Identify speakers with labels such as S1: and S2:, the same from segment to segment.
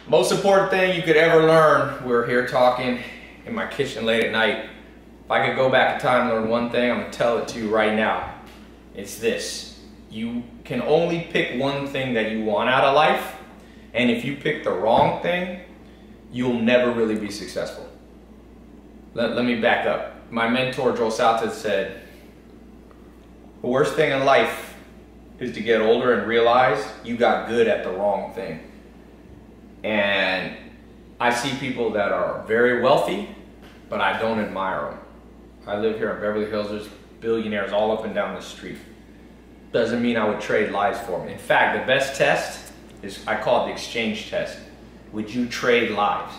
S1: Most important thing you could ever learn, we're here talking in my kitchen late at night. If I could go back in time and learn one thing, I'm gonna tell it to you right now. It's this: you can only pick one thing that you want out of life, and if you pick the wrong thing, you'll never really be successful. Let me back up. My mentor, Joel Salted, said, the worst thing in life is to get older and realize you got good at the wrong thing. And I see people that are very wealthy, but I don't admire them. I live here in Beverly Hills. There's billionaires all up and down the street. Doesn't mean I would trade lives for them. In fact, the best test is, I call it the exchange test. Would you trade lives?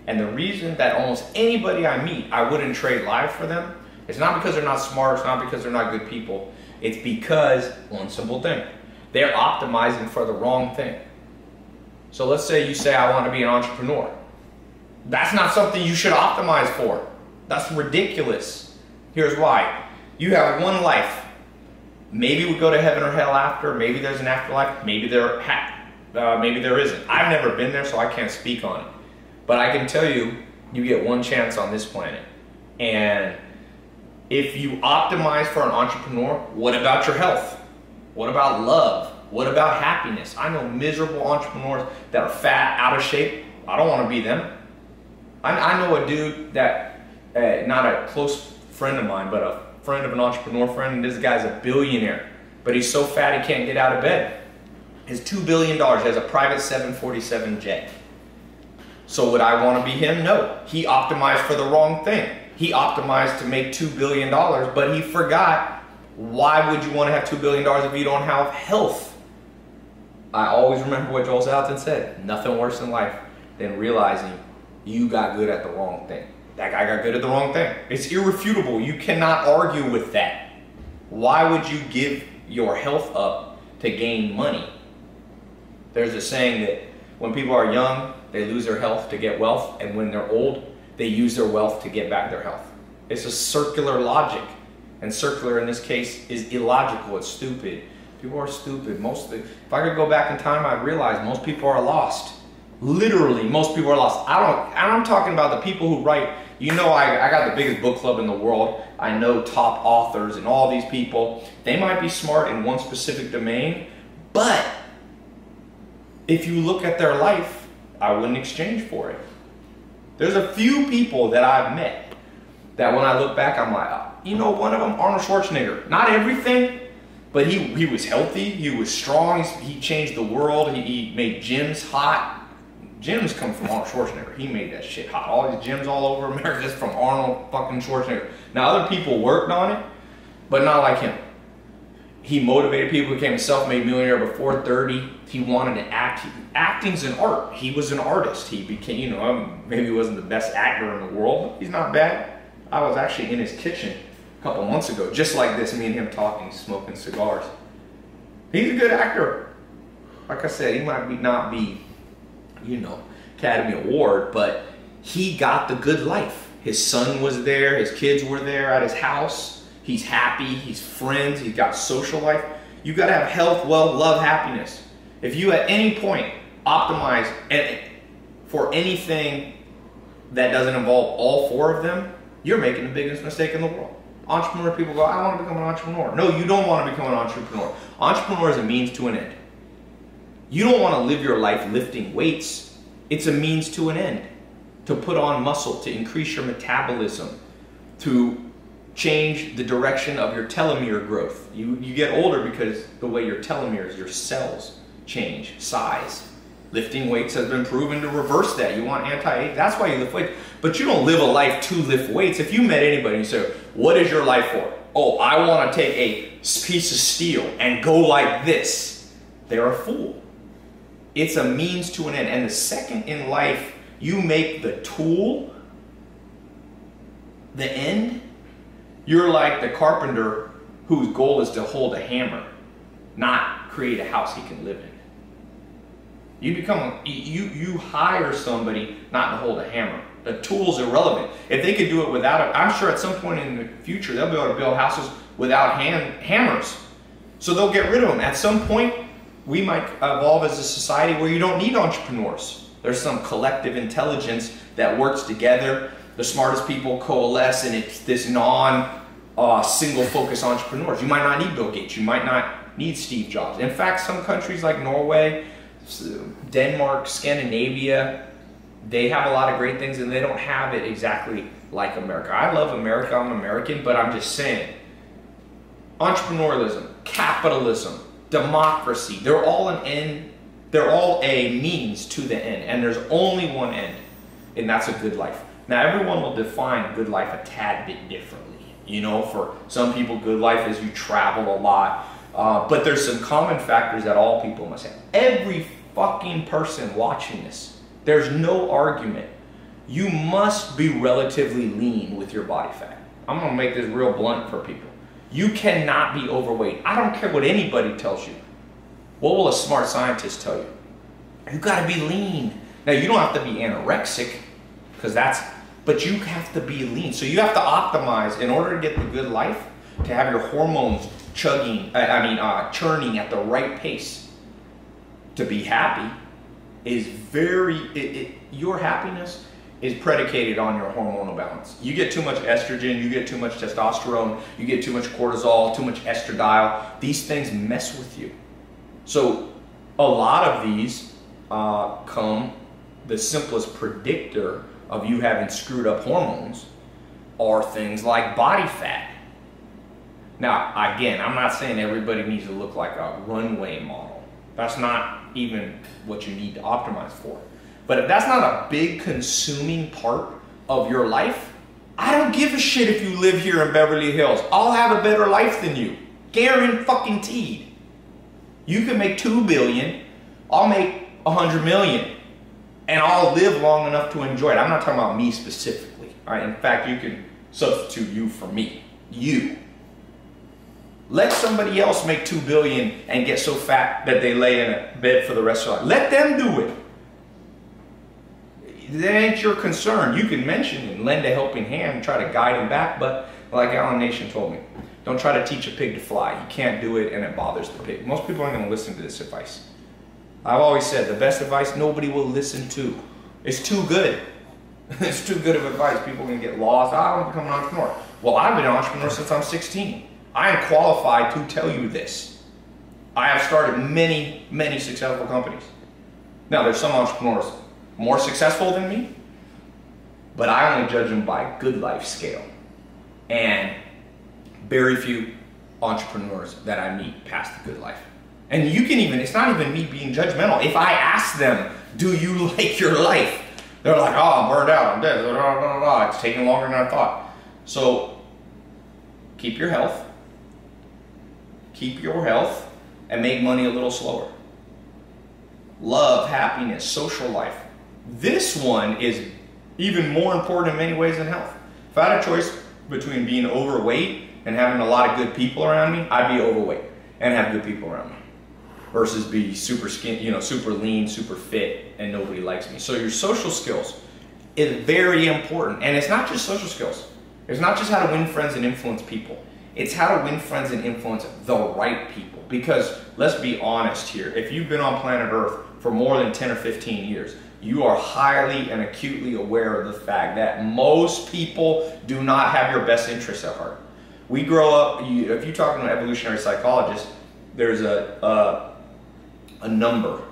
S1: And the reason that almost anybody I meet, I wouldn't trade lives for them, it's not because they're not smart, it's not because they're not good people. It's because, one simple thing, they're optimizing for the wrong thing. So let's say you say, I want to be an entrepreneur. That's not something you should optimize for. That's ridiculous. Here's why. You have one life. Maybe we go to heaven or hell after. Maybe there's an afterlife. Maybe there isn't. I've never been there, so I can't speak on it. But I can tell you, you get one chance on this planet. And if you optimize for an entrepreneur, what about your health? What about love? What about happiness? I know miserable entrepreneurs that are fat, out of shape. I don't want to be them. I know a dude that, not a close friend of mine, but a friend of an entrepreneur friend, and this guy's a billionaire. But he's so fat he can't get out of bed. His $2 billion, he has a private 747 jet. So would I want to be him? No. He optimized for the wrong thing. He optimized to make $2 billion, but he forgot, why would you want to have $2 billion if you don't have health? I always remember what Joel Salatin said, nothing worse in life than realizing you got good at the wrong thing. That guy got good at the wrong thing. It's irrefutable. You cannot argue with that. Why would you give your health up to gain money? There's a saying that when people are young, they lose their health to get wealth, and when they're old, they use their wealth to get back their health. It's a circular logic, and circular in this case is illogical. It's stupid. People are stupid. If I could go back in time, I'd realize most people are lost. Literally, most people are lost. I'm talking about the people who write. You know, I got the biggest book club in the world. I know top authors and all these people. They might be smart in one specific domain, but if you look at their life, I wouldn't exchange for it. There's a few people that I've met that when I look back, I'm like, you know, one of them, Arnold Schwarzenegger. Not everything, but he was healthy, he was strong, he changed the world, he made gyms hot. Gyms come from Arnold Schwarzenegger. He made that shit hot. All these gyms all over America just from Arnold fucking Schwarzenegger. Now other people worked on it, but not like him. He motivated people, became a self-made millionaire before 30. He wanted to act. Acting's an art. He was an artist. He became, you know, maybe he wasn't the best actor in the world, but he's not bad. I was actually in his kitchen a couple months ago, just like this, me and him talking, smoking cigars. He's a good actor. Like I said, he might not be, you know, Academy Award, but he got the good life. His son was there, his kids were there at his house. He's happy, he's friends, he's got social life. You gotta have health, wealth, love, happiness. If you at any point optimize for anything that doesn't involve all four of them, you're making the biggest mistake in the world. Entrepreneur people go, I want to become an entrepreneur. No, you don't want to become an entrepreneur. Entrepreneur is a means to an end. You don't want to live your life lifting weights. It's a means to an end. To put on muscle, to increase your metabolism, to change the direction of your telomere growth. You get older because the way your telomeres, your cells change size. Lifting weights has been proven to reverse that. You want anti-age, that's why you lift weights. But you don't live a life to lift weights. If you met anybody and you say, what is your life for? Oh, I want to take a piece of steel and go like this. They're a fool. It's a means to an end. And the second in life you make the tool the end, you're like the carpenter whose goal is to hold a hammer, not create a house he can live in. You hire somebody not to hold a hammer. The tool's irrelevant. If they could do it without it, I'm sure at some point in the future they'll be able to build houses without hammers. So they'll get rid of them. At some point, we might evolve as a society where you don't need entrepreneurs. There's some collective intelligence that works together. The smartest people coalesce, and it's this single focus entrepreneurs. You might not need Bill Gates. You might not need Steve Jobs. In fact, some countries like Norway, Denmark, Scandinavia, they have a lot of great things, and they don't have it exactly like America. I love America. I'm American, but I'm just saying, entrepreneurialism, capitalism, democracy, they're all an end. They're all a means to the end, and there's only one end, and that's a good life. Now, everyone will define good life a tad bit differently. You know, for some people, good life is you travel a lot, but there's some common factors that all people must have. Every fucking person watching this, there's no argument. You must be relatively lean with your body fat. I'm gonna make this real blunt for people. You cannot be overweight. I don't care what anybody tells you. What will a smart scientist tell you? You gotta be lean. Now, you don't have to be anorexic, but you have to be lean. So you have to optimize in order to get the good life, to have your hormones churning at the right pace. To be happy is your happiness is predicated on your hormonal balance. You get too much estrogen, you get too much testosterone, you get too much cortisol, too much estradiol. These things mess with you. So a lot of these the simplest predictor of you having screwed up hormones are things like body fat. Now, again, I'm not saying everybody needs to look like a runway model. That's not even what you need to optimize for. But if that's not a big consuming part of your life, I don't give a shit if you live here in Beverly Hills. I'll have a better life than you. Guaranteed. You can make $2 billion, I'll make $100 million, and I'll live long enough to enjoy it. I'm not talking about me specifically. All right? In fact, you can substitute you for me. You. Let somebody else make $2 billion and get so fat that they lay in a bed for the rest of their life. Let them do it. That ain't your concern. You can mention and lend a helping hand and try to guide them back, but like Alan Nation told me, don't try to teach a pig to fly. You can't do it, and it bothers the pig. Most people aren't going to listen to this advice. I've always said the best advice nobody will listen to. It's too good. It's too good of advice. People can get lost. I want to become an entrepreneur. Well, I've been an entrepreneur since I'm 16. I am qualified to tell you this. I have started many, many successful companies. Now, there's some entrepreneurs more successful than me, but I only judge them by good life scale. And very few entrepreneurs that I meet past the good life. And you can even, it's not even me being judgmental. If I ask them, do you like your life? They're like, oh, I'm burned out, I'm dead, blah, blah, blah, blah. It's taking longer than I thought. So keep your health, and make money a little slower. Love, happiness, social life. This one is even more important in many ways than health. If I had a choice between being overweight and having a lot of good people around me, I'd be overweight and have good people around me versus be super super lean, super fit, and nobody likes me. So your social skills is very important. And it's not just social skills. It's not just how to win friends and influence people. It's how to win friends and influence the right people. Because let's be honest here, if you've been on planet Earth for more than 10 or 15 years, you are highly and acutely aware of the fact that most people do not have your best interests at heart. We grow up, if you talk to an evolutionary psychologist, there's a number.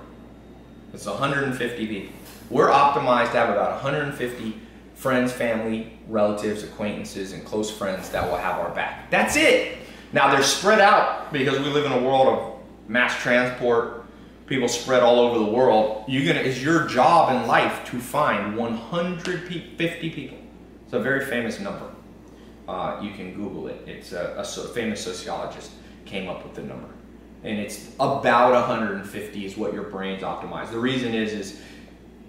S1: It's 150 people. We're optimized to have about 150 friends, family, relatives, acquaintances, and close friends that will have our back. That's it. Now they're spread out because we live in a world of mass transport. People spread all over the world. It's your job in life to find 150 people. It's a very famous number. You can Google it. It's a famous sociologist came up with the number. And it's about 150 is what your brain's optimized. The reason is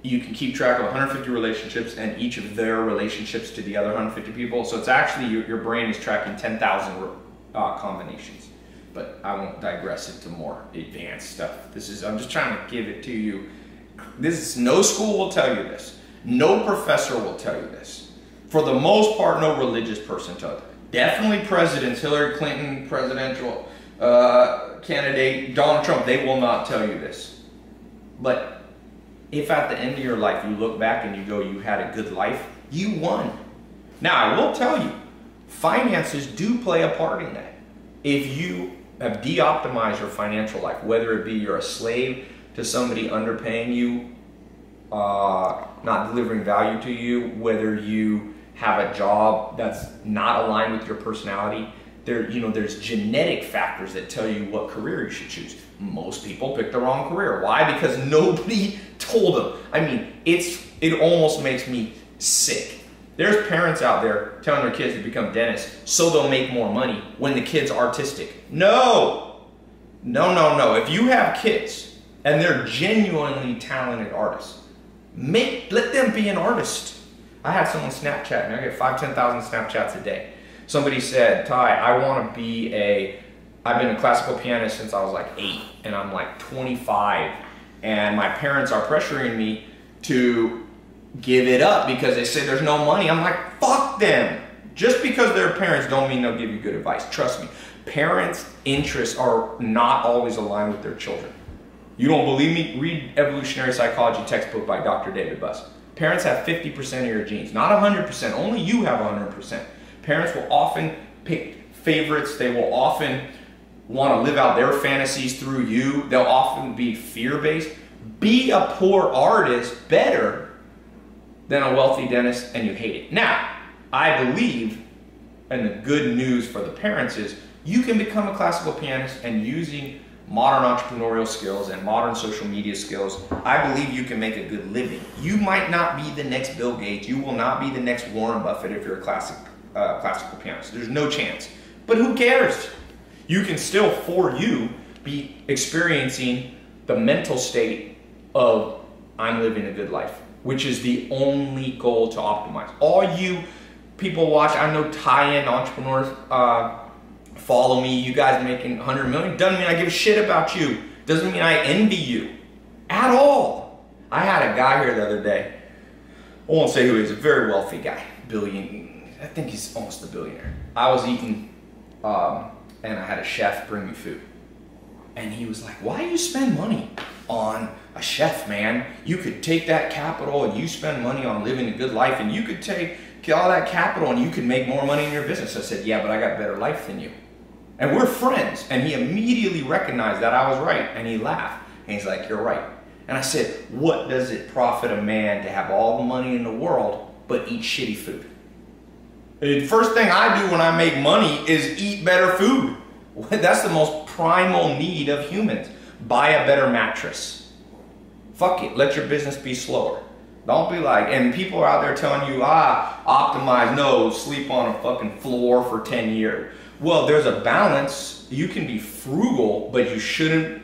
S1: you can keep track of 150 relationships and each of their relationships to the other 150 people. So it's actually, your brain is tracking 10,000 combinations. But I won't digress into more advanced stuff. I'm just trying to give it to you. No school will tell you this. No professor will tell you this. For the most part, no religious person tells you. Definitely presidents, Hillary Clinton, presidential candidate, Donald Trump, they will not tell you this. But if at the end of your life you look back and you go, you had a good life, you won. Now, I will tell you, finances do play a part in that. If you have de-optimized your financial life, whether it be you're a slave to somebody underpaying you, not delivering value to you, whether you have a job that's not aligned with your personality, there's genetic factors that tell you what career you should choose. Most people pick the wrong career. Why? Because nobody told them. I mean, it almost makes me sick. There's parents out there telling their kids to become dentists so they'll make more money when the kid's artistic. No. If you have kids and they're genuinely talented artists, let them be an artist. I had someone Snapchat, and I get 5,000 to 10,000 Snapchats a day. Somebody said, Tai, I want to be I've been a classical pianist since I was like 8, and I'm like 25, and my parents are pressuring me to give it up because they say there's no money. I'm like, fuck them. Just because they're parents don't mean they'll give you good advice. Trust me, parents' interests are not always aligned with their children. You don't believe me? Read Evolutionary Psychology textbook by Dr. David Buss. Parents have 50% of your genes, not 100%. Only you have 100%. Parents will often pick favorites. They will often want to live out their fantasies through you. They'll often be fear-based. Be a poor artist better than a wealthy dentist, and you hate it. Now, I believe, and the good news for the parents is, you can become a classical pianist, and using modern entrepreneurial skills and modern social media skills, I believe you can make a good living. You might not be the next Bill Gates. You will not be the next Warren Buffett if you're a classical pianist. There's no chance. But who cares? You can still, for you, be experiencing the mental state of, I'm living a good life, which is the only goal to optimize. All you people watch, I know tie-in entrepreneurs, follow me, you guys making 100 million, doesn't mean I give a shit about you. Doesn't mean I envy you at all. I had a guy here the other day, I won't say who he is, a very wealthy guy, I think he's almost a billionaire. I was eating, and I had a chef bring me food. And he was like, why do you spend money on a chef, man? You could take that capital and you spend money on living a good life, and you could take all that capital and you could make more money in your business. I said, yeah, but I got a better life than you. And we're friends. And he immediately recognized that I was right. And he laughed. And he's like, you're right. And I said, what does it profit a man to have all the money in the world but eat shitty food? The first thing I do when I make money is eat better food. That's the most primal need of humans. Buy a better mattress. Fuck it. Let your business be slower. Don't be like, and people are out there telling you, optimize, no, sleep on a fucking floor for 10 years. Well, there's a balance. You can be frugal, but you shouldn't,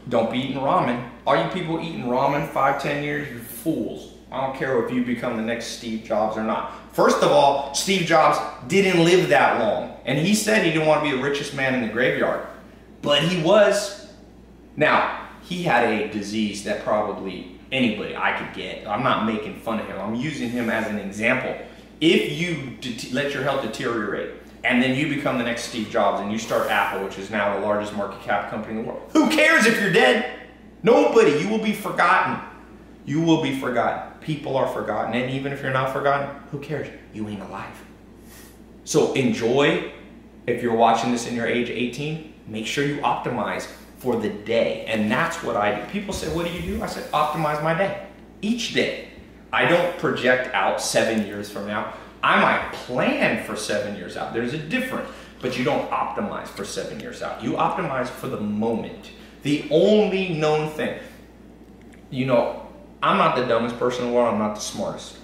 S1: don't be eating ramen. All you people eating ramen 5, 10 years, you're fools. I don't care if you become the next Steve Jobs or not. First of all, Steve Jobs didn't live that long. And he said he didn't want to be the richest man in the graveyard. But he was. Now, he had a disease that probably anybody I could get. I'm not making fun of him. I'm using him as an example. If you let your health deteriorate, and then you become the next Steve Jobs and you start Apple, which is now the largest market cap company in the world, who cares if you're dead? Nobody. You will be forgotten. You will be forgotten. People are forgotten. And even if you're not forgotten, who cares? You ain't alive. So enjoy. If you're watching this in your age 18, make sure you optimize for the day. And that's what I do. People say, what do? I said, optimize my day. Each day. I don't project out 7 years from now. I might plan for 7 years out. There's a difference. But you don't optimize for 7 years out. You optimize for the moment. The only known thing. You know, I'm not the dumbest person in the world. I'm not the smartest.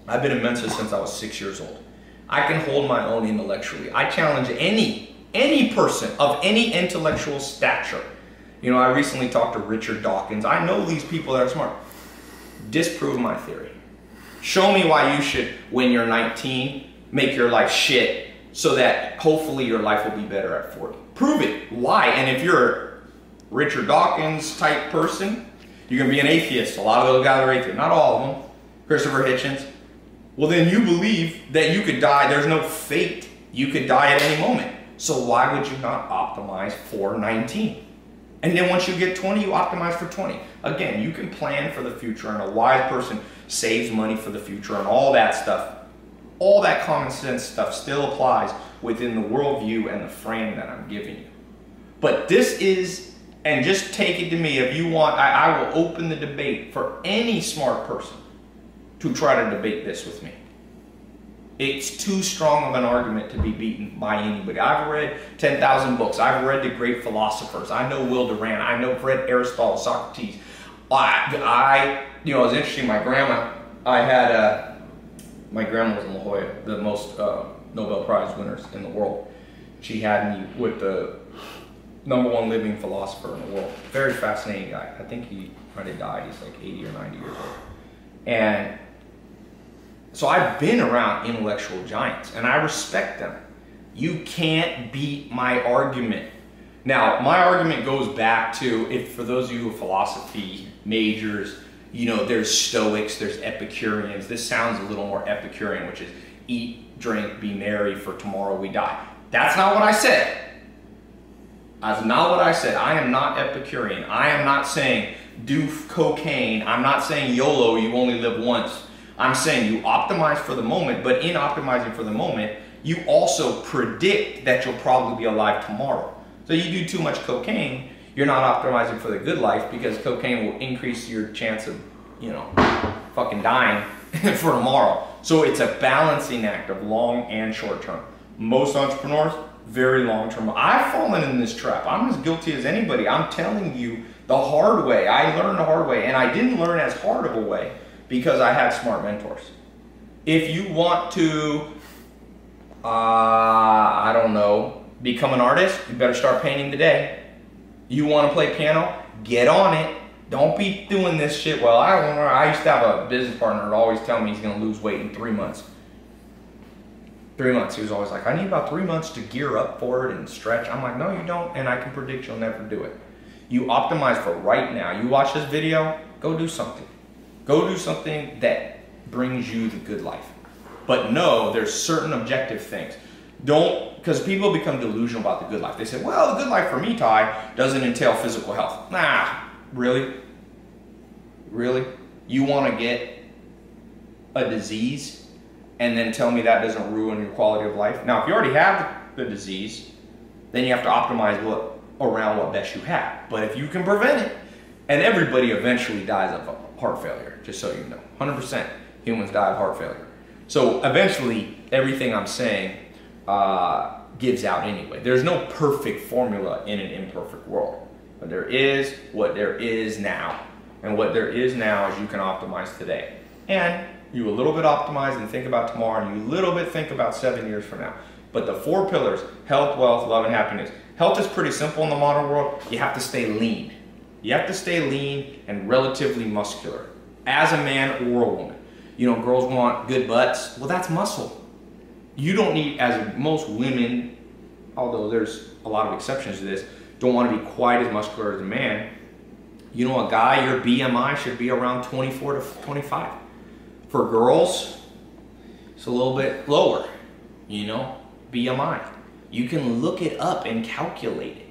S1: I've been a Mensa since I was 6 years old. I can hold my own intellectually. I challenge any person of any intellectual stature. You know, I recently talked to Richard Dawkins. I know these people that are smart. Disprove my theory. Show me why you should, when you're 19, make your life shit so that hopefully your life will be better at 40. Prove it. Why? And if you're a Richard Dawkins type person, you're going to be an atheist. A lot of those guys are atheists. Not all of them. Christopher Hitchens. Well, then you believe that you could die. There's no fate. You could die at any moment. So why would you not optimize for 19? And then once you get 20, you optimize for 20. Again, you can plan for the future, and a wise person saves money for the future and all that stuff. All that common sense stuff still applies within the worldview and the frame that I'm giving you. But this is, and just take it to me, if you want, I will open the debate for any smart person to try to debate this with me. It's too strong of an argument to be beaten by anybody. I've read 10,000 books. I've read the great philosophers. I know Will Durant. I've read Aristotle, Socrates. You know, it was interesting. My grandma was in La Jolla, the most Nobel Prize winners in the world. She had me with the #1 living philosopher in the world. Very fascinating guy. I think he might have died. He's like 80 or 90 years old. And so I've been around intellectual giants, and I respect them. You can't beat my argument. Now, my argument goes back to, if for those of you who are philosophy majors, you know, there's Stoics, there's Epicureans. This sounds a little more Epicurean, which is eat, drink, be merry, for tomorrow we die. That's not what I said. That's not what I said. I am not Epicurean. I am not saying do cocaine. I'm not saying YOLO, you only live once. I'm saying you optimize for the moment, but in optimizing for the moment, you also predict that you'll probably be alive tomorrow. So you do too much cocaine, you're not optimizing for the good life, because cocaine will increase your chance of, you know, fucking dying for tomorrow. So it's a balancing act of long and short term. Most entrepreneurs, very long term. I've fallen in this trap. I'm as guilty as anybody. I'm telling you the hard way. I learned the hard way, and I didn't learn as hard of a way because I had smart mentors. If you want to, I don't know, become an artist, you better start painting today. You want to play piano? Get on it. Don't be doing this shit. Well, I used to have a business partner that always tell me he's going to lose weight in 3 months. 3 months. He was always like, I need about 3 months to gear up for it and stretch. I'm like, no, you don't, and I can predict you'll never do it. You optimize for right now. You watch this video, go do something. Go do something that brings you the good life. But no, there's certain objective things. Don't, because people become delusional about the good life. They say, well, the good life for me, Tai, doesn't entail physical health. Nah, really? Really? You want to get a disease and then tell me that doesn't ruin your quality of life? Now, if you already have the disease, then you have to optimize around what best you have. But if you can prevent it, and everybody eventually dies of heart failure, just so you know. 100% humans die of heart failure. So eventually, everything I'm saying gives out anyway. There's no perfect formula in an imperfect world. But there is what there is now. And what there is now is you can optimize today. And you a little bit optimize and think about tomorrow, and you a little bit think about 7 years from now. But the 4 pillars, health, wealth, love, and happiness. Health is pretty simple in the modern world. You have to stay lean. You have to stay lean and relatively muscular as a man or a woman. You know, girls want good butts. Well, that's muscle. You don't need, as most women, although there's a lot of exceptions to this, don't want to be quite as muscular as a man. You know, a guy, your BMI should be around 24 to 25. For girls, it's a little bit lower, you know, BMI. You can look it up and calculate it.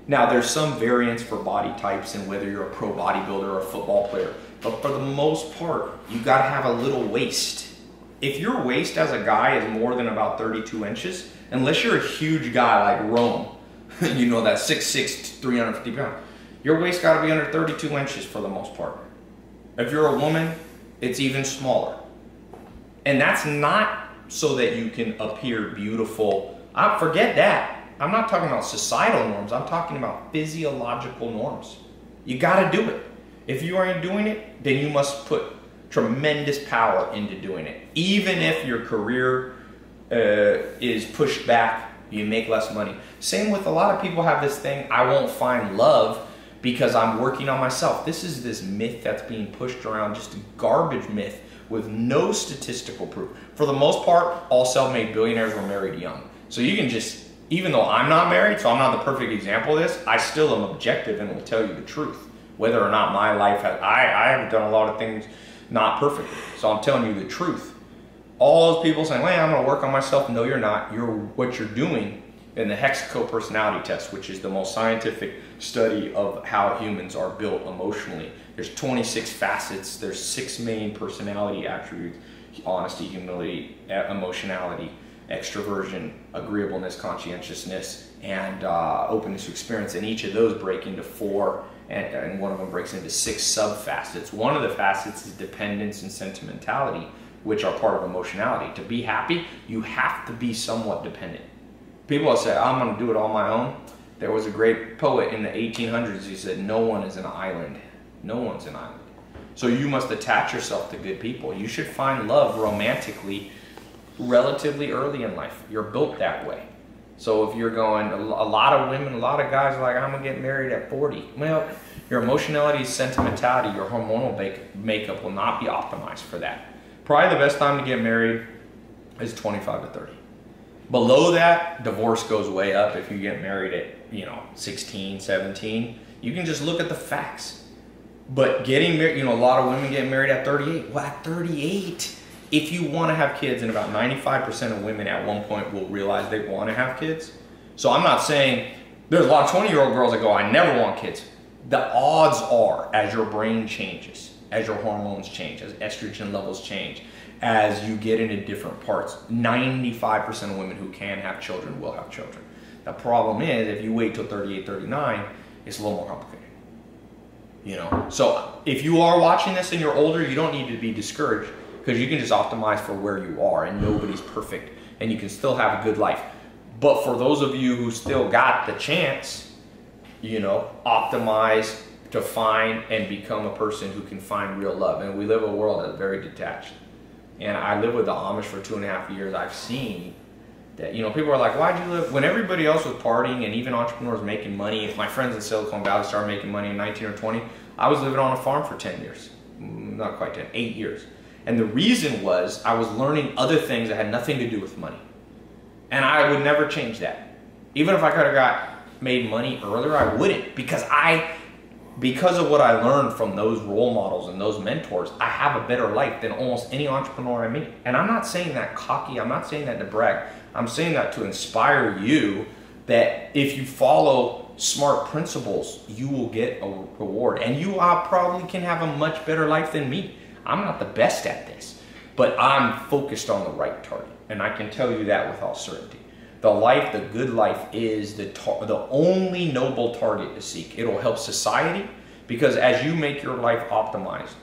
S1: Now, there's some variance for body types and whether you're a pro bodybuilder or a football player, but for the most part, you gotta have a little waist. If your waist as a guy is more than about 32 inches, unless you're a huge guy like Rome, you know, that 6'6", 350 pounds, your waist gotta be under 32 inches for the most part. If you're a woman, it's even smaller. And that's not so that you can appear beautiful. Forget that. I'm not talking about societal norms. I'm talking about physiological norms. You gotta do it. If you aren't doing it, then you must put tremendous power into doing it. Even if your career is pushed back, you make less money. Same with a lot of people have this thing, I won't find love because I'm working on myself. This is this myth that's being pushed around, just a garbage myth with no statistical proof. For the most part, all self-made billionaires were married young. So you can just, even though I'm not married, so I'm not the perfect example of this, I still am objective and will tell you the truth. Whether or not my life has, I have done a lot of things not perfectly. So I'm telling you the truth. All those people saying, well, I'm gonna work on myself. No, you're not. What you're doing in the Hexaco personality test, which is the most scientific study of how humans are built emotionally. There's 26 facets. There's 6 main personality attributes: honesty, humility, emotionality, extroversion, agreeableness, conscientiousness, and openness to experience. And each of those break into 4, and one of them breaks into 6 sub-facets. One of the facets is dependence and sentimentality, which are part of emotionality. To be happy, you have to be somewhat dependent. People will say, I'm going to do it on my own. There was a great poet in the 1800s who said, no one is an island. No one's an island. So you must attach yourself to good people. You should find love romantically relatively early in life. You're built that way. So if you're going, a lot of women, a lot of guys are like, I'm going to get married at 40. Well, your emotionality, sentimentality, your hormonal makeup will not be optimized for that. Probably the best time to get married is 25 to 30. Below that, divorce goes way up if you get married at, 16, 17. You can just look at the facts. But getting married, a lot of women get married at 38. Well, at 38, if you want to have kids, and about 95% of women at one point will realize they want to have kids. So I'm not saying, there's a lot of 20-year-old girls that go, I never want kids. The odds are, as your brain changes, as your hormones change, as estrogen levels change, as you get into different parts, 95% of women who can have children will have children. The problem is, if you wait till 38, 39, it's a little more complicated. So if you are watching this and you're older, you don't need to be discouraged, because you can just optimize for where you are, and nobody's perfect, and you can still have a good life. But for those of you who still got the chance, optimize to find and become a person who can find real love. And we live in a world that's very detached. And I lived with the Amish for 2.5 years. I've seen that, people are like, why'd you live? When everybody else was partying and even entrepreneurs making money, if my friends in Silicon Valley started making money in 19 or 20, I was living on a farm for 10 years. Not quite 10, 8 years. And the reason was I was learning other things that had nothing to do with money. And I would never change that. Even if I could have made money earlier, I wouldn't, because of what I learned from those role models and those mentors, I have a better life than almost any entrepreneur I meet. And I'm not saying that cocky, I'm not saying that to brag. I'm saying that to inspire you that if you follow smart principles, you will get a reward. And you probably can have a much better life than me. I'm not the best at this, but I'm focused on the right target. And I can tell you that with all certainty. The good life is the only noble target to seek. It'll help society, because as you make your life optimized,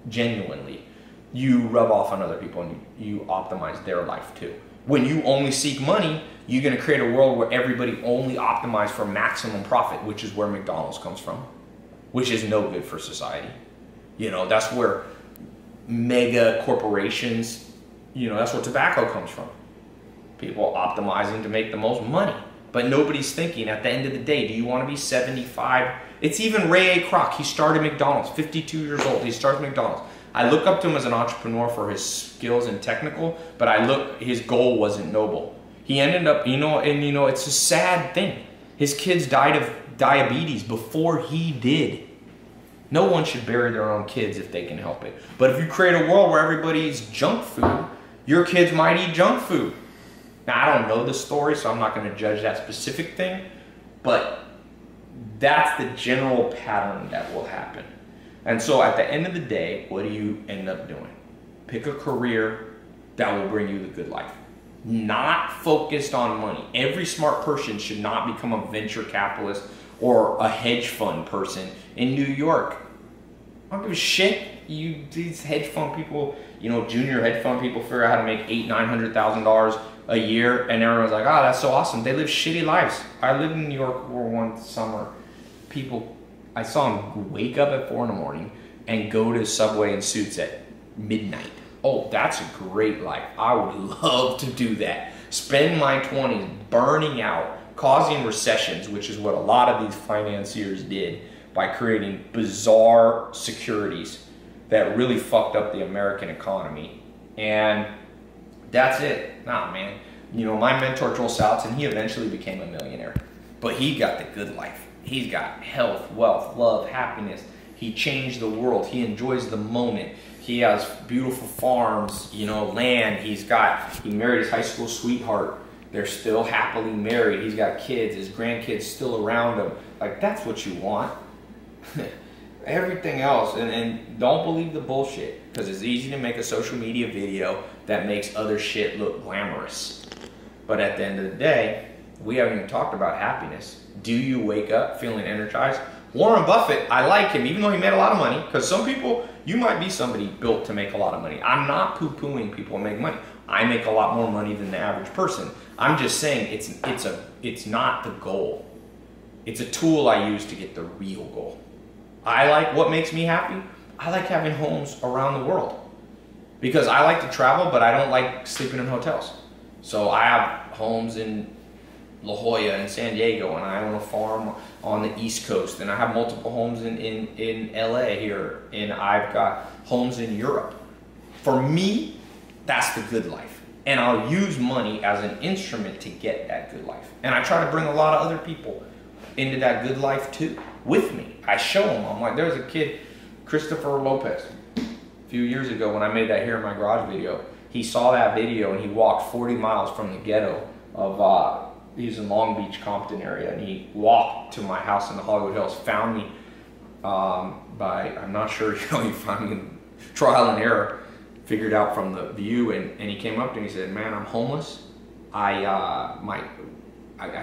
S1: genuinely, you rub off on other people and you optimize their life too. When you only seek money, you're going to create a world where everybody only optimizes for maximum profit, which is where McDonald's comes from, which is no good for society. That's where mega corporations, that's where tobacco comes from. People optimizing to make the most money. But nobody's thinking, at the end of the day, do you want to be 75? It's even Ray A. Kroc. He started McDonald's, 52 years old. He started McDonald's. I look up to him as an entrepreneur for his skills and technical, but his goal wasn't noble. He ended up, it's a sad thing. His kids died of diabetes before he did. No one should bury their own kids if they can help it. But if you create a world where everybody eats junk food, your kids might eat junk food. Now, I don't know the story, so I'm not going to judge that specific thing, but that's the general pattern that will happen. And so at the end of the day, what do you end up doing? Pick a career that will bring you the good life. Not focused on money. Every smart person should not become a venture capitalist or a hedge fund person in New York. I don't give a shit. These hedge fund people, junior hedge fund people figure out how to make $800,000–900,000 a year, and everyone's like, oh, that's so awesome. They live shitty lives. I lived in New York for one summer. I saw them wake up at 4 in the morning and go to Subway in suits at midnight. Oh, that's a great life. I would love to do that. Spend my 20s burning out, causing recessions, which is what a lot of these financiers did by creating bizarre securities that really fucked up the American economy. And that's it. Nah, man. My mentor, Joel Salatin, he eventually became a millionaire. But he got the good life. He's got health, wealth, love, happiness. He changed the world. He enjoys the moment. He has beautiful farms, land. He married his high school sweetheart. They're still happily married. He's got kids. His grandkids still around him. Like, that's what you want. Everything else, and don't believe the bullshit, because it's easy to make a social media video that makes other shit look glamorous. But at the end of the day, we haven't even talked about happiness. Do you wake up feeling energized? Warren Buffett, I like him, even though he made a lot of money, because some people, you might be somebody built to make a lot of money. I'm not poo-pooing people who make money. I make a lot more money than the average person. I'm just saying it's not the goal. It's a tool I use to get the real goal. I like what makes me happy. I like having homes around the world because I like to travel, but I don't like sleeping in hotels. So I have homes in La Jolla and San Diego, and I own a farm on the East Coast, and I have multiple homes in LA here, and I've got homes in Europe. For me, that's the good life. And I'll use money as an instrument to get that good life. And I try to bring a lot of other people into that good life too, with me. I show them. I'm like, there's a kid, Christopher Lopez, a few years ago when I made that Here in My Garage video. He saw that video and he walked 40 miles from the ghetto of, he's in Long Beach, Compton area, and he walked to my house in the Hollywood Hills, found me I'm not sure, he found me trial and error, figured out from the view, and he came up to me and he said, man, I'm homeless. I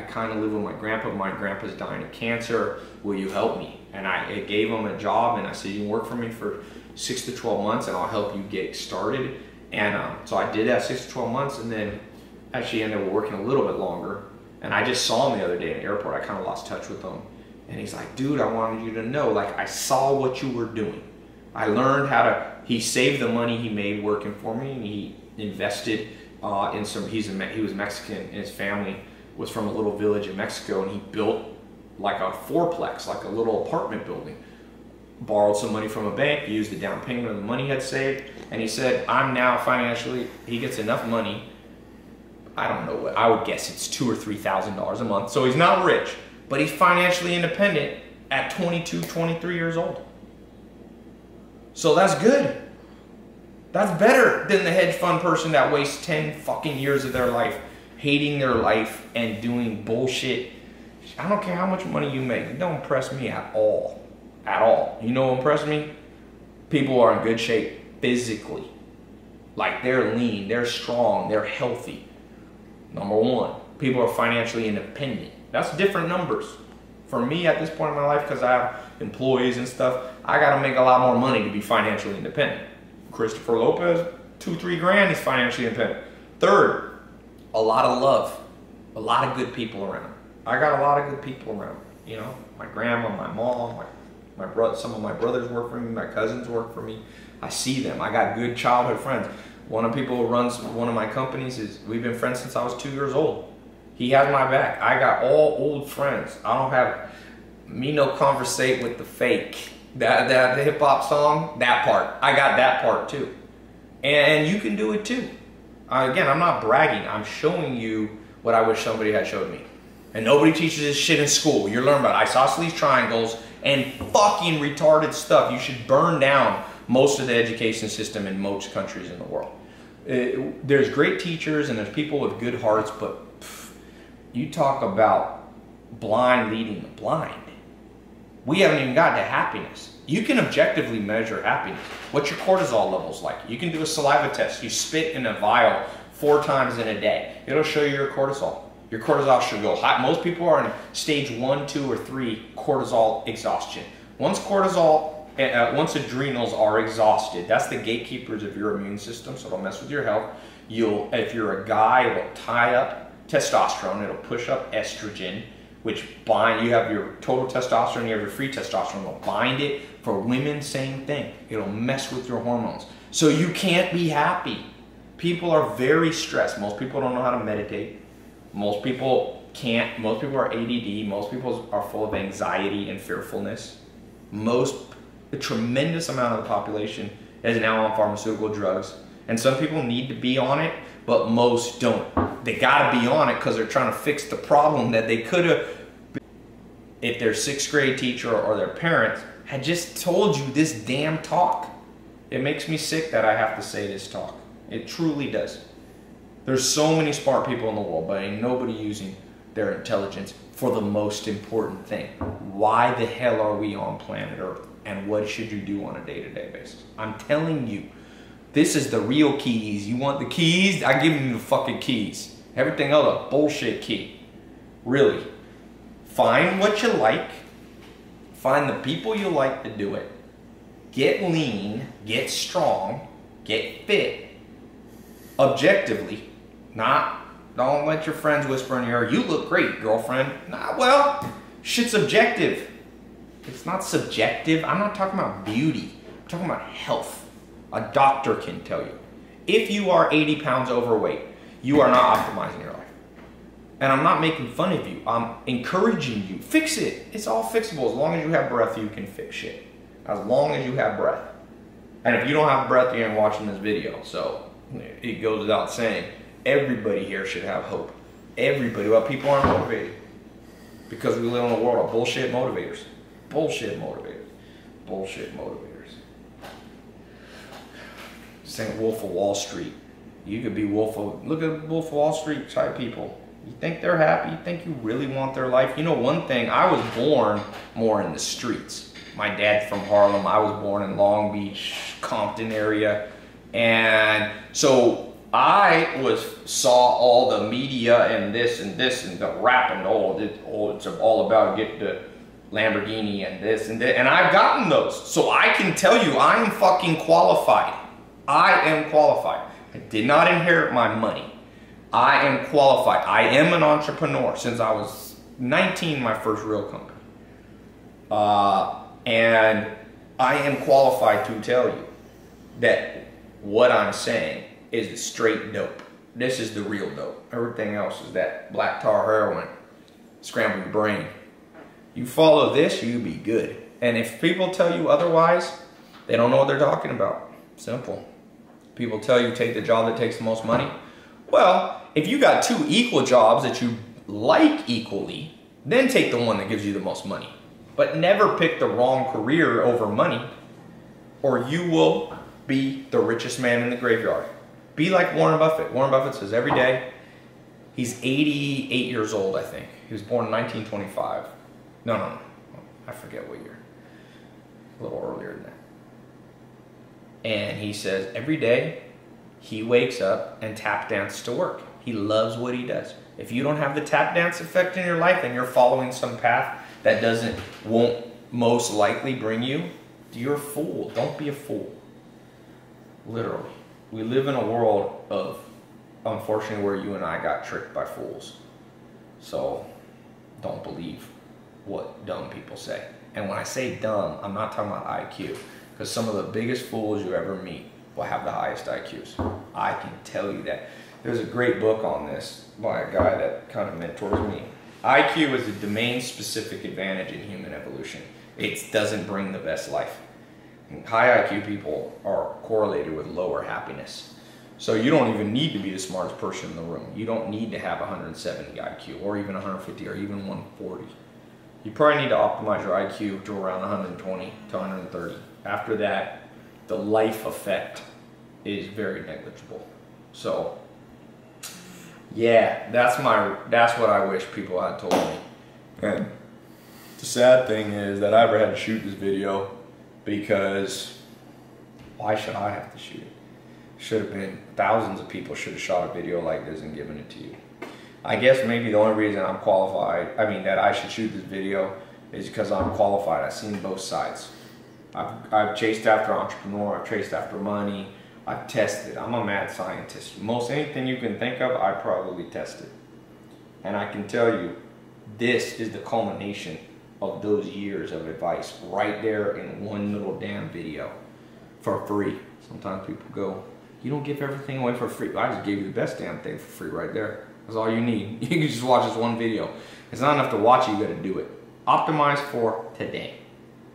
S1: kind of live with my grandpa. My grandpa's dying of cancer. Will you help me? And I gave him a job, and I said, you can work for me for 6 to 12 months, and I'll help you get started. And so I did that 6 to 12 months, and then actually ended up working a little bit longer. And I just saw him the other day in the airport. I kind of lost touch with him. And he's like, dude, I wanted you to know, like, I saw what you were doing. I learned how to, he saved the money he made working for me, and he invested in some, he was Mexican, and his family was from a little village in Mexico, and he built like a fourplex, like a little apartment building. Borrowed some money from a bank, used the down payment of the money he had saved, and he said, I'm now financially, he gets enough money, I don't know what, I would guess it's $2,000 or $3,000 a month, so he's not rich, but he's financially independent at 22, 23 years old. So that's good. That's better than the hedge fund person that wastes 10 fucking years of their life hating their life and doing bullshit. I don't care how much money you make. It don't impress me at all. At all. You know what impresses me? People are in good shape physically. Like, they're lean, they're strong, they're healthy. Number one, people are financially independent. That's different numbers. For me at this point in my life, because I have employees and stuff, I got to make a lot more money to be financially independent. Christopher Lopez, 2-3 grand, he's financially independent. Third, a lot of love, a lot of good people around. I got a lot of good people around. You know, my grandma, my mom, my brother, some of my brothers work for me, my cousins work for me. I see them. I got good childhood friends. One of the people who runs one of my companies we've been friends since I was 2 years old. He has my back. I got all old friends. I don't have me no conversate with the fake. The hip hop song, that part. I got that part too. And you can do it too. Again, I'm not bragging. I'm showing you what I wish somebody had showed me. And nobody teaches this shit in school. You're learning about isosceles triangles and fucking retarded stuff. You should burn down most of the education system in most countries in the world. There's great teachers and there's people with good hearts, but you talk about blind leading the blind. We haven't even got to happiness. You can objectively measure happiness. What's your cortisol levels like? You can do a saliva test. You spit in a vial 4 times in a day. It'll show you your cortisol. Your cortisol should go high. Most people are in stage 1, 2, or 3 cortisol exhaustion. Once adrenals are exhausted, that's the gatekeepers of your immune system, so it'll mess with your health. If you're a guy, it'll tie up testosterone, it'll push up estrogen, which you have your total testosterone, you have your free testosterone, it'll bind it. For women, same thing. It'll mess with your hormones. So you can't be happy. People are very stressed. Most people don't know how to meditate. Most people can't. Most people are ADD. Most people are full of anxiety and fearfulness. A tremendous amount of the population is now on pharmaceutical drugs. And some people need to be on it, but most don't. They gotta be on it because they're trying to fix the problem that they could have. If their 6th grade teacher or their parents had just told you this damn talk. It makes me sick that I have to say this talk. It truly does. There's so many smart people in the world, but ain't nobody using their intelligence for the most important thing. Why the hell are we on planet Earth? And what should you do on a day-to-day basis? I'm telling you, this is the real keys. You want the keys? I give you the fucking keys. Everything else a bullshit key. Really. Find what you like. Find the people you like to do it. Get lean, get strong, get fit. Objectively. Don't let your friends whisper in your ear, you look great, girlfriend. Nah, well, shit's objective. It's not subjective. I'm not talking about beauty. I'm talking about health. A doctor can tell you. If you are 80 pounds overweight, you are not optimizing your life. And I'm not making fun of you. I'm encouraging you. Fix it. It's all fixable. As long as you have breath, you can fix shit. As long as you have breath. And if you don't have breath, you ain't watching this video. So it goes without saying, everybody here should have hope. Everybody. Well, people aren't motivated. Because we live in a world of bullshit motivators. Bullshit motivators. Bullshit motivators. Saying Wolf of Wall Street. You could be look at Wolf of Wall Street type people. You think they're happy? You think you really want their life? You know one thing, I was born more in the streets. My dad's from Harlem. I was born in Long Beach, Compton area. And so I saw all the media and this and the rap and it's all about getting the Lamborghini and this and that. And I've gotten those. So I can tell you I am fucking qualified. I am qualified. I did not inherit my money. I am qualified. I am an entrepreneur since I was 19, my first real company. And I am qualified to tell you that what I'm saying is the straight dope. This is the real dope. Everything else is that black tar heroin. Scramble your brain. You follow this, you be good. And if people tell you otherwise, they don't know what they're talking about. Simple. People tell you take the job that takes the most money. Well, if you got two equal jobs that you like equally, then take the one that gives you the most money. But never pick the wrong career over money, or you will be the richest man in the graveyard. Be like Warren Buffett. Warren Buffett says every day, he's 88 years old, I think. He was born in 1925. No. I forget what year. A little earlier than that. And he says every day he wakes up and tap dances to work. He loves what he does. If you don't have the tap dance effect in your life and you're following some path that won't most likely bring you, you're a fool. Don't be a fool. Literally. We live in a world of, unfortunately, where you and I got tricked by fools. So don't believe what dumb people say. And when I say dumb, I'm not talking about IQ. Because some of the biggest fools you ever meet will have the highest IQs. I can tell you that. There's a great book on this by a guy that kind of mentors me. IQ is a domain-specific advantage in human evolution. It doesn't bring the best life. And high IQ people are correlated with lower happiness. So you don't even need to be the smartest person in the room. You don't need to have 170 IQ or even 150 or even 140. You probably need to optimize your IQ to around 120 to 130. After that, the life effect is very negligible. So, yeah, that's what I wish people had told me. And the sad thing is that I ever had to shoot this video because why should I have to shoot it? Should have been thousands of people should have shot a video like this and given it to you. I guess maybe the only reason I'm qualified, that I should shoot this video is because I'm qualified. I've seen both sides. I've chased after entrepreneur, I've chased after money, I've tested. I'm a mad scientist. Most anything you can think of, I probably tested. And I can tell you, this is the culmination of those years of advice right there in one little damn video for free. Sometimes people go, you don't give everything away for free. I just gave you the best damn thing for free right there. That's all you need. You can just watch this one video. It's not enough to watch it, you gotta do it. Optimize for today.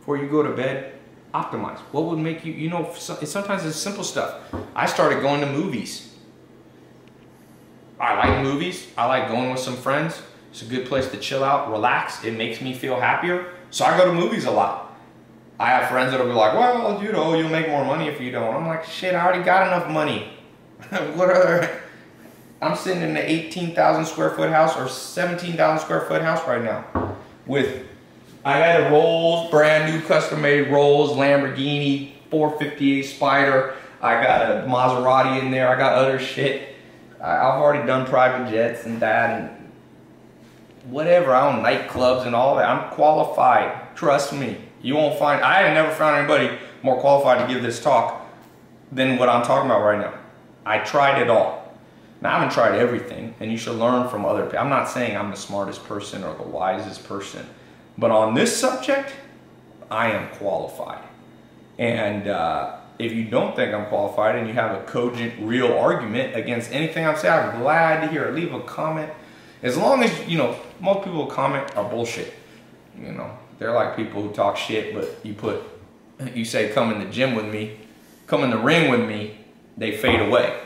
S1: Before you go to bed, optimize. What would make you, sometimes it's simple stuff. I started going to movies. I like movies. I like going with some friends. It's a good place to chill out, relax. It makes me feel happier. So I go to movies a lot. I have friends that'll be like, well, you'll make more money if you don't. I'm like, shit, I already got enough money. I'm sitting in an 18,000 square foot house or 17,000 square foot house right now with, I had a Rolls, brand new custom made Rolls, Lamborghini, 458 Spider. I got a Maserati in there. I got other shit. I've already done private jets and that and whatever. I own nightclubs and all that. I'm qualified. Trust me. You won't find, I have never found anybody more qualified to give this talk than what I'm talking about right now. I tried it all. Now, I haven't tried everything, and you should learn from other people. I'm not saying I'm the smartest person or the wisest person, but on this subject, I am qualified. And if you don't think I'm qualified and you have a cogent, real argument against anything I'm saying, I'm glad to hear it. Leave a comment. As long as, you know, most people who comment are bullshit. You know, they're like people who talk shit, but you say, come in the gym with me, come in the ring with me, they fade away.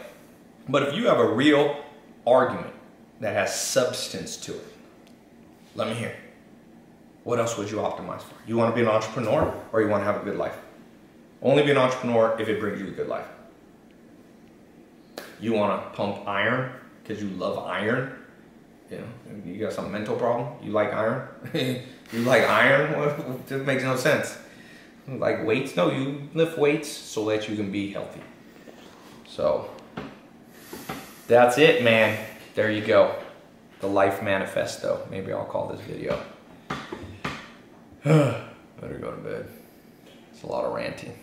S1: But if you have a real argument that has substance to it, let me hear it. What else would you optimize for? You want to be an entrepreneur or you want to have a good life? Only be an entrepreneur if it brings you a good life. You want to pump iron because you love iron? You know, you got some mental problem? You like iron? You like iron? Well, it makes no sense. Like weights? No, you lift weights so that you can be healthy. So that's it, man. There you go. The life manifesto. Maybe I'll call this video. Better go to bed. It's a lot of ranting.